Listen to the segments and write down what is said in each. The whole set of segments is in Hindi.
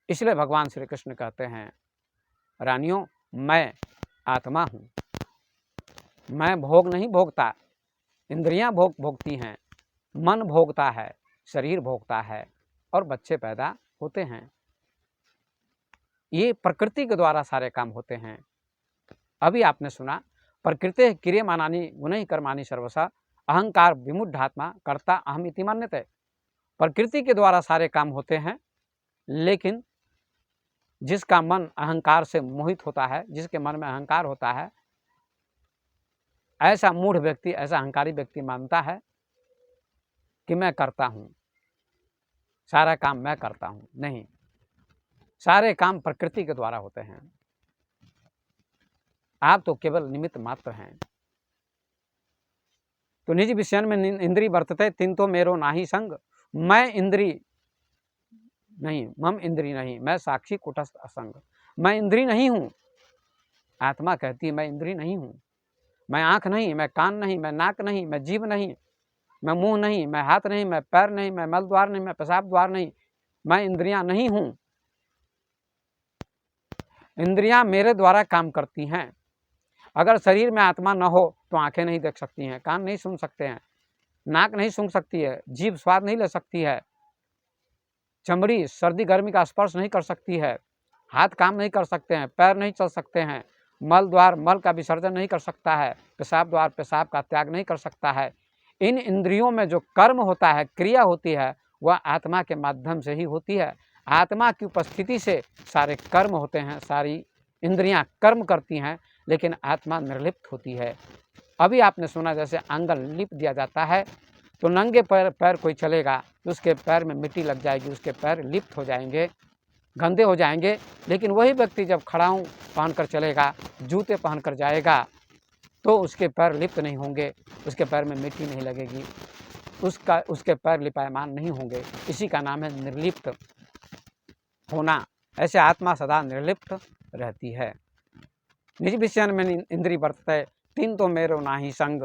इसलिए भगवान श्री कृष्ण कहते हैं, रानियों मैं आत्मा हूँ, मैं भोग नहीं भोगता, इंद्रियां भोगती हैं, मन भोगता है, शरीर भोगता है और बच्चे पैदा होते हैं। ये प्रकृति के द्वारा सारे काम होते हैं। अभी आपने सुना, प्रकृति क्रियमानानि गुणैः कर्माणि सर्वशः अहंकार विमुढ़ात्मा कर्ता अहम इति मन्यते। प्रकृति के द्वारा सारे काम होते हैं, लेकिन जिसका मन अहंकार से मोहित होता है, जिसके मन में अहंकार होता है, ऐसा मूढ़ व्यक्ति, ऐसा अहंकारी व्यक्ति मानता है कि मैं करता हूँ, सारा काम मैं करता हूँ। नहीं, सारे काम प्रकृति के द्वारा होते हैं, आप तो केवल निमित्त मात्र हैं। तो निज विषयन में इंद्री वर्तते तीन तो मेरो नाही संग, मैं इंद्री नहीं, मम इंद्री नहीं, मैं साक्षी कुटस्थ असंग। मैं इंद्री नहीं हूँ, आत्मा कहती है मैं इंद्री नहीं हूँ, मैं आँख नहीं, मैं कान नहीं, मैं नाक नहीं, मैं जीभ नहीं, मैं मुंह नहीं, मैं हाथ नहीं, मैं पैर नहीं, मैं मल द्वार नहीं, मैं पेशाब द्वार नहीं, मैं इंद्रियां नहीं हूँ। इंद्रियां मेरे द्वारा काम करती हैं। अगर शरीर में आत्मा न हो तो आंखें नहीं देख सकती हैं, कान नहीं सुन सकते हैं, नाक नहीं सूंघ सकती है, जीभ स्वाद नहीं ले सकती है, चमड़ी सर्दी गर्मी का स्पर्श नहीं कर सकती है, हाथ काम नहीं कर सकते हैं, पैर नहीं चल सकते हैं, मल द्वार मल का विसर्जन नहीं कर सकता है, पेशाब द्वार पेशाब का त्याग नहीं कर सकता है। इन इंद्रियों में जो कर्म होता है, क्रिया होती है, वह आत्मा के माध्यम से ही होती है। आत्मा की उपस्थिति से सारे कर्म होते हैं, सारी इंद्रियां कर्म करती हैं, लेकिन आत्मा निर्लिप्त होती है। अभी आपने सुना जैसे आंगन लिप दिया जाता है, तो नंगे पैर कोई चलेगा तो उसके पैर में मिट्टी लग जाएगी, उसके पैर लिप्त हो जाएंगे, गंदे हो जाएंगे। लेकिन वही व्यक्ति जब खड़ाऊँ पहनकर चलेगा, जूते पहनकर जाएगा, तो उसके पैर लिप्त नहीं होंगे, उसके पैर में मिट्टी नहीं लगेगी, उसके पैर लिपायमान नहीं होंगे। इसी का नाम है निर्लिप्त होना। ऐसे आत्मा सदा निर्लिप्त रहती है। निज विषयन में इंद्री वर्तते तीन तो मेरो नाही संग,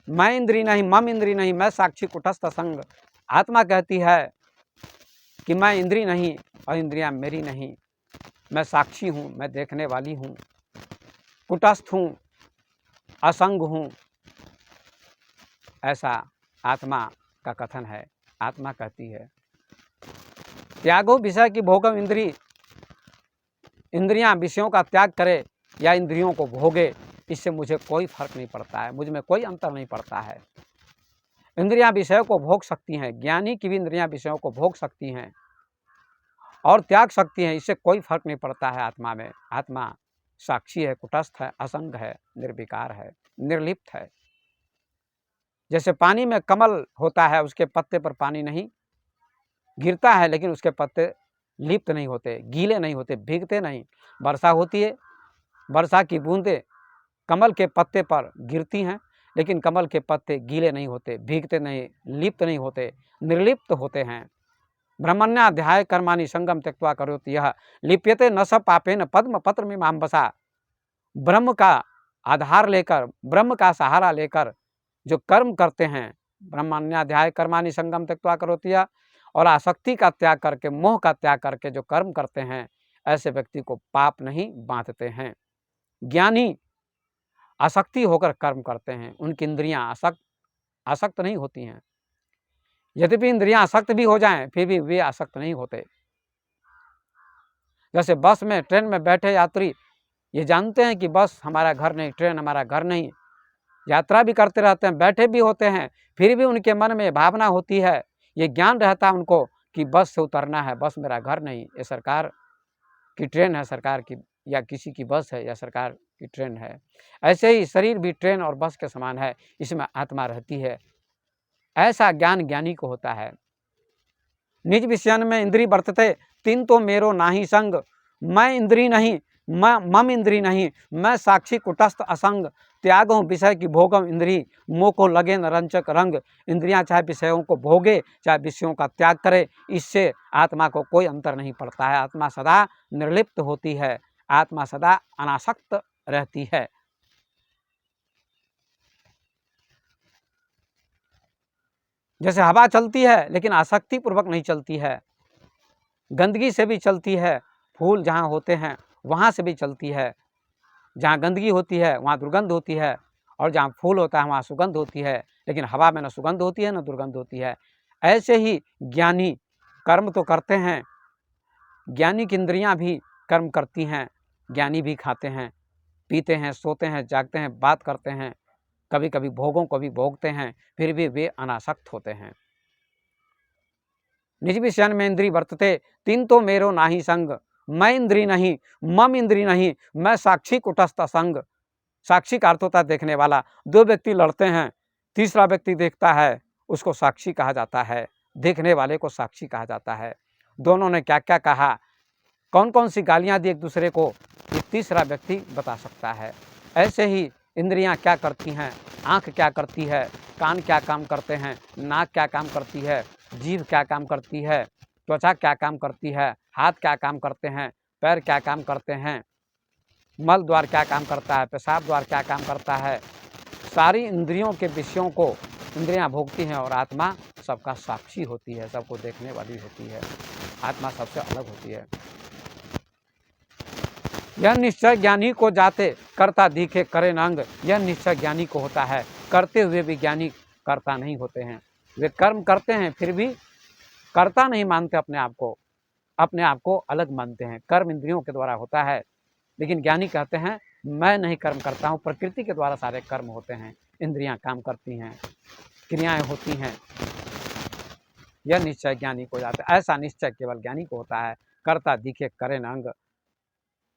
मैं इंद्री नहीं, मम इंद्री नहीं, मैं साक्षी कुटस्थ संग। आत्मा कहती है कि मैं इंद्री नहीं और इंद्रियां मेरी नहीं, मैं साक्षी हूँ, मैं देखने वाली हूँ, कुटस्थ हूँ, असंग हूँ। ऐसा आत्मा का कथन है। आत्मा कहती है त्यागो विषय की भोगम इंद्री, इंद्रियां विषयों का त्याग करे या इंद्रियों को भोगे, इससे मुझे कोई फर्क नहीं पड़ता है, मुझ में कोई अंतर नहीं पड़ता है। इंद्रियां विषयों को भोग सकती हैं, ज्ञानी की भी इंद्रियां विषयों को भोग सकती हैं और त्याग सकती हैं, इससे कोई फर्क नहीं पड़ता है आत्मा में। आत्मा साक्षी है, कुटस्थ है, असंग है, निर्विकार है, निर्लिप्त है। जैसे पानी में कमल होता है, उसके पत्ते पर पानी नहीं गिरता है, लेकिन उसके पत्ते लिप्त नहीं होते, गीले नहीं होते, भीगते नहीं। वर्षा होती है, वर्षा की बूंदें कमल के पत्ते पर गिरती हैं, लेकिन कमल के पत्ते गीले नहीं होते, भीगते नहीं, लिप्त नहीं होते, निर्लिप्त होते हैं। ब्रह्मण्याध्याय कर्माणि संगम त्यक्त्वा करोति यह लिप्यते न स पापेन पद्म पत्र मीमांसा। ब्रह्म का आधार लेकर, ब्रह्म का सहारा लेकर जो कर्म करते हैं, ब्रह्मण्याध्याय कर्माणि संगम त्यक्त्वा करोति यह, और आसक्ति का त्याग करके, मोह का त्याग करके जो कर्म करते हैं, ऐसे व्यक्ति को पाप नहीं बांधते हैं। ज्ञानी आसक्ति होकर कर्म करते हैं, उनकी इंद्रियां आसक्त नहीं होती हैं। यद्यपि इंद्रियां आसक्त भी हो जाएं, फिर भी वे आसक्त नहीं होते। जैसे बस में, ट्रेन में बैठे यात्री ये जानते हैं कि बस हमारा घर नहीं, ट्रेन हमारा घर नहीं, यात्रा भी करते रहते हैं, बैठे भी होते हैं, फिर भी उनके मन में भावना होती है, ये ज्ञान रहता है उनको कि बस से उतरना है, बस मेरा घर नहीं, ये सरकार की ट्रेन है, सरकार की या किसी की बस है या सरकार की ट्रेन है। ऐसे ही शरीर भी ट्रेन और बस के समान है, इसमें आत्मा रहती है। ऐसा ज्ञान ज्ञानी को होता है। निज विषयन में इंद्री वर्तते तीन तो मेरो नाही संग, मैं इंद्री नहीं, मम इंद्री नहीं, मैं साक्षी कुटस्थ असंग। त्यागों विषय की भोगम इंद्री, मोह को लगे न रंचक रंग। इंद्रियां चाहे विषयों को भोगे, चाहे विषयों का त्याग करे, इससे आत्मा को कोई अंतर नहीं पड़ता है। आत्मा सदा निर्लिप्त होती है, आत्मा सदा अनासक्त रहती है। जैसे हवा चलती है लेकिन आसक्ति पूर्वक नहीं चलती है, गंदगी से भी चलती है, फूल जहाँ होते हैं वहाँ से भी चलती है। जहाँ गंदगी होती है वहाँ दुर्गंध होती है, और जहाँ फूल होता है वहाँ सुगंध होती है, लेकिन हवा में न सुगंध होती है न दुर्गंध होती है। ऐसे ही ज्ञानी कर्म तो करते हैं, ज्ञानी की इंद्रियाँ भी कर्म करती हैं, ज्ञानी भी खाते हैं, पीते हैं, सोते हैं, जागते हैं, बात करते हैं, कभी कभी भोगों को भी भोगते हैं, फिर भी वे अनासक्त होते हैं। निज विषयन में इंद्री वर्तते, तीन तो मेरो नाही संग, मैं इंद्री नहीं, मम इंद्री नहीं, मैं साक्षी कुटस्थ संग। साक्षी का अर्थ होता है देखने वाला। दो व्यक्ति लड़ते हैं, तीसरा व्यक्ति देखता है, उसको साक्षी कहा जाता है, देखने वाले को साक्षी कहा जाता है। दोनों ने क्या क्या कहा, कौन कौन सी गालियां दी एक दूसरे को, ये तीसरा व्यक्ति बता सकता है। ऐसे ही इंद्रियां क्या करती हैं, आँख क्या करती है, कान क्या काम करते हैं, नाक क्या काम करती है, जीभ क्या काम करती है, त्वचा क्या काम करती है, हाथ क्या काम करते हैं, पैर क्या काम करते हैं, मल द्वार क्या काम करता है, पेशाब द्वार क्या काम करता है, सारी इंद्रियों के विषयों को इंद्रियां भोगती हैं, और आत्मा सबका साक्षी होती है, सबको देखने वाली होती है। आत्मा सबसे अलग होती है। यह निश्चय ज्ञानी को जाते करता दिखे करे नंग, यह निश्चय ज्ञानी को होता है, करते हुए भी ज्ञानी करता नहीं होते हैं। वे कर्म करते हैं फिर भी करता नहीं मानते अपने आप को अलग मानते हैं। कर्म इंद्रियों के द्वारा होता है, लेकिन ज्ञानी कहते हैं मैं नहीं कर्म करता हूँ, प्रकृति के द्वारा सारे कर्म होते हैं, इंद्रियां काम करती हैं, क्रियाएं होती हैं। यह निश्चय ज्ञानी को जाता है, ऐसा निश्चय केवल ज्ञानी को होता है। करता दिखे करे न अंग,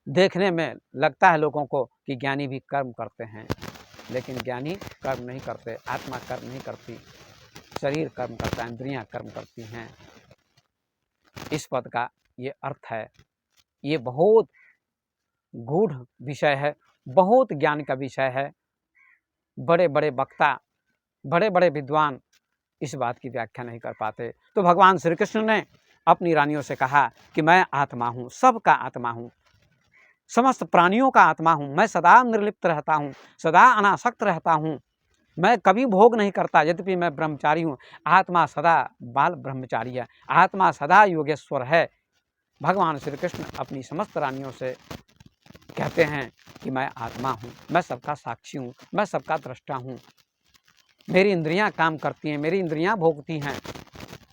देखने में लगता है लोगों को कि ज्ञानी भी कर्म करते हैं, लेकिन ज्ञानी कर्म नहीं करते, आत्मा कर्म नहीं करती, शरीर कर्म करता है, इंद्रियां कर्म करती हैं। इस पद का ये अर्थ है। ये बहुत गूढ़ विषय है, बहुत ज्ञान का विषय है। बड़े बड़े वक्ता, बड़े बड़े विद्वान इस बात की व्याख्या नहीं कर पाते। तो भगवान श्री कृष्ण ने अपनी रानियों से कहा कि मैं आत्मा हूँ, सबका आत्मा हूँ, समस्त प्राणियों का आत्मा हूँ, मैं सदा निर्लिप्त रहता हूँ, सदा अनासक्त रहता हूँ, मैं कभी भोग नहीं करता, यद्यपि मैं ब्रह्मचारी हूँ। आत्मा सदा बाल ब्रह्मचारी है, आत्मा सदा योगेश्वर है। भगवान श्री कृष्ण अपनी समस्त रानियों से कहते हैं कि मैं आत्मा हूँ, मैं सबका साक्षी हूँ, मैं सबका दृष्टा हूँ। मेरी इंद्रियां काम करती हैं, मेरी इंद्रियां भोगती हैं,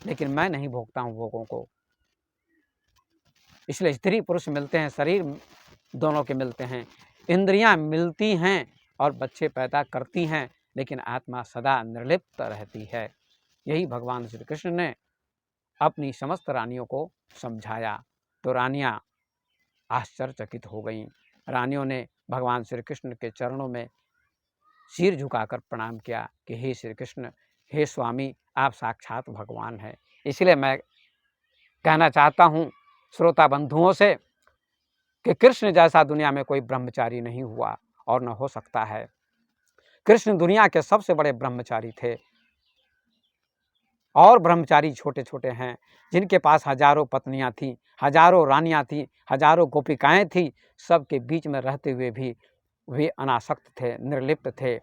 लेकिन मैं नहीं भोगता हूँ भोगों को। इसलिए स्त्री पुरुष मिलते हैं, शरीर दोनों के मिलते हैं, इंद्रियां मिलती हैं और बच्चे पैदा करती हैं, लेकिन आत्मा सदा निर्लिप्त रहती है। यही भगवान श्री कृष्ण ने अपनी समस्त रानियों को समझाया। तो रानियां आश्चर्यचकित हो गईं। रानियों ने भगवान श्री कृष्ण के चरणों में सिर झुकाकर प्रणाम किया कि हे श्री कृष्ण, हे स्वामी, आप साक्षात भगवान हैं। इसलिए मैं कहना चाहता हूँ श्रोता बंधुओं से कि कृष्ण जैसा दुनिया में कोई ब्रह्मचारी नहीं हुआ और न हो सकता है। कृष्ण दुनिया के सबसे बड़े ब्रह्मचारी थे, और ब्रह्मचारी छोटे छोटे हैं जिनके पास हजारों पत्नियां थीं, हजारों रानियां थीं, हजारों गोपिकाएं थीं, सबके बीच में रहते हुए भी वे अनासक्त थे, निर्लिप्त थे।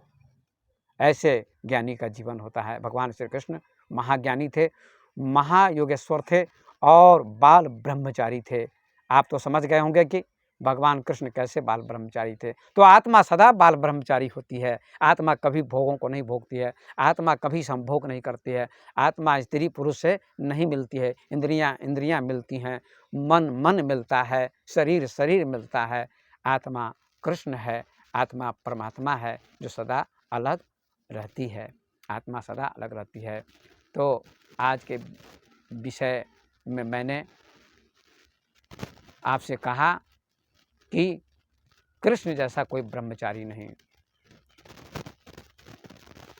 ऐसे ज्ञानी का जीवन होता है। भगवान श्री कृष्ण महाज्ञानी थे, महायोगेश्वर थे और बाल ब्रह्मचारी थे। आप तो समझ गए होंगे कि भगवान कृष्ण कैसे बाल ब्रह्मचारी थे। तो आत्मा सदा बाल ब्रह्मचारी होती है। आत्मा कभी भोगों को नहीं भोगती है, आत्मा कभी संभोग नहीं करती है, आत्मा स्त्री पुरुष से नहीं मिलती है। इंद्रियां मिलती हैं, मन मिलता है, शरीर मिलता है। आत्मा कृष्ण है, आत्मा परमात्मा है जो सदा अलग रहती है। आत्मा सदा अलग रहती है। तो आज के विषय में मैंने आपसे कहा कि कृष्ण जैसा कोई ब्रह्मचारी नहीं।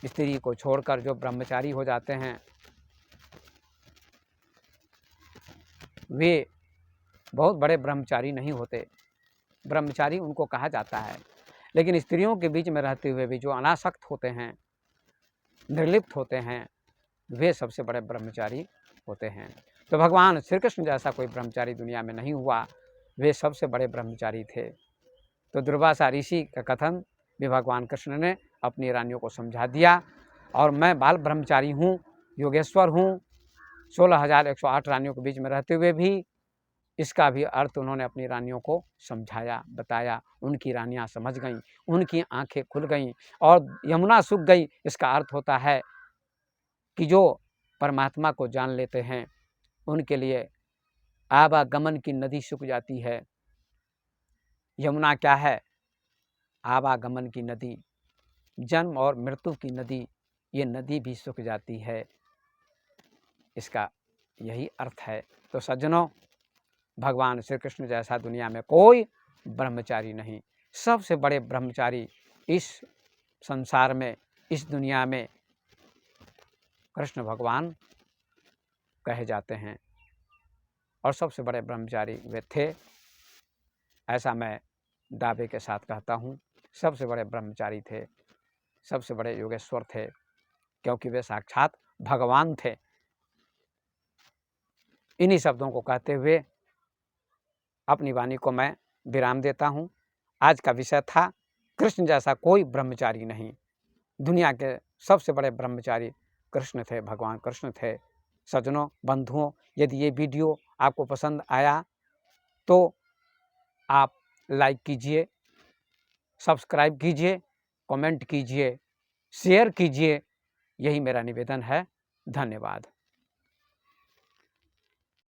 स्त्री को छोड़कर जो ब्रह्मचारी हो जाते हैं वे बहुत बड़े ब्रह्मचारी नहीं होते। ब्रह्मचारी उनको कहा जाता है, लेकिन स्त्रियों के बीच में रहते हुए भी जो अनासक्त होते हैं, निर्लिप्त होते हैं, वे सबसे बड़े ब्रह्मचारी होते हैं। तो भगवान श्री कृष्ण जैसा कोई ब्रह्मचारी दुनिया में नहीं हुआ, वे सबसे बड़े ब्रह्मचारी थे। तो दुर्वासा ऋषि का कथन भी भगवान कृष्ण ने अपनी रानियों को समझा दिया। और मैं बाल ब्रह्मचारी हूँ, योगेश्वर हूँ, 16,108 रानियों के बीच में रहते हुए भी इसका भी अर्थ उन्होंने अपनी रानियों को समझाया, बताया। उनकी रानियां समझ गईं, उनकी आंखें खुल गईं और यमुना सूख गई। इसका अर्थ होता है कि जो परमात्मा को जान लेते हैं उनके लिए आवागमन की नदी सूख जाती है। यमुना क्या है? आवागमन की नदी, जन्म और मृत्यु की नदी। ये नदी भी सूख जाती है। इसका यही अर्थ है। तो सज्जनों, भगवान श्री कृष्ण जैसा दुनिया में कोई ब्रह्मचारी नहीं। सबसे बड़े ब्रह्मचारी इस संसार में, इस दुनिया में कृष्ण भगवान कहे जाते हैं और सबसे बड़े ब्रह्मचारी वे थे, ऐसा मैं दावे के साथ कहता हूँ। सबसे बड़े ब्रह्मचारी थे, सबसे बड़े योगेश्वर थे, क्योंकि वे साक्षात भगवान थे। इन्हीं शब्दों को कहते हुए अपनी वाणी को मैं विराम देता हूँ। आज का विषय था कृष्ण जैसा कोई ब्रह्मचारी नहीं। दुनिया के सबसे बड़े ब्रह्मचारी कृष्ण थे, भगवान कृष्ण थे। सज्जनों, बंधुओं, यदि ये वीडियो आपको पसंद आया तो आप लाइक कीजिए, सब्सक्राइब कीजिए, कमेंट कीजिए, शेयर कीजिए। यही मेरा निवेदन है। धन्यवाद।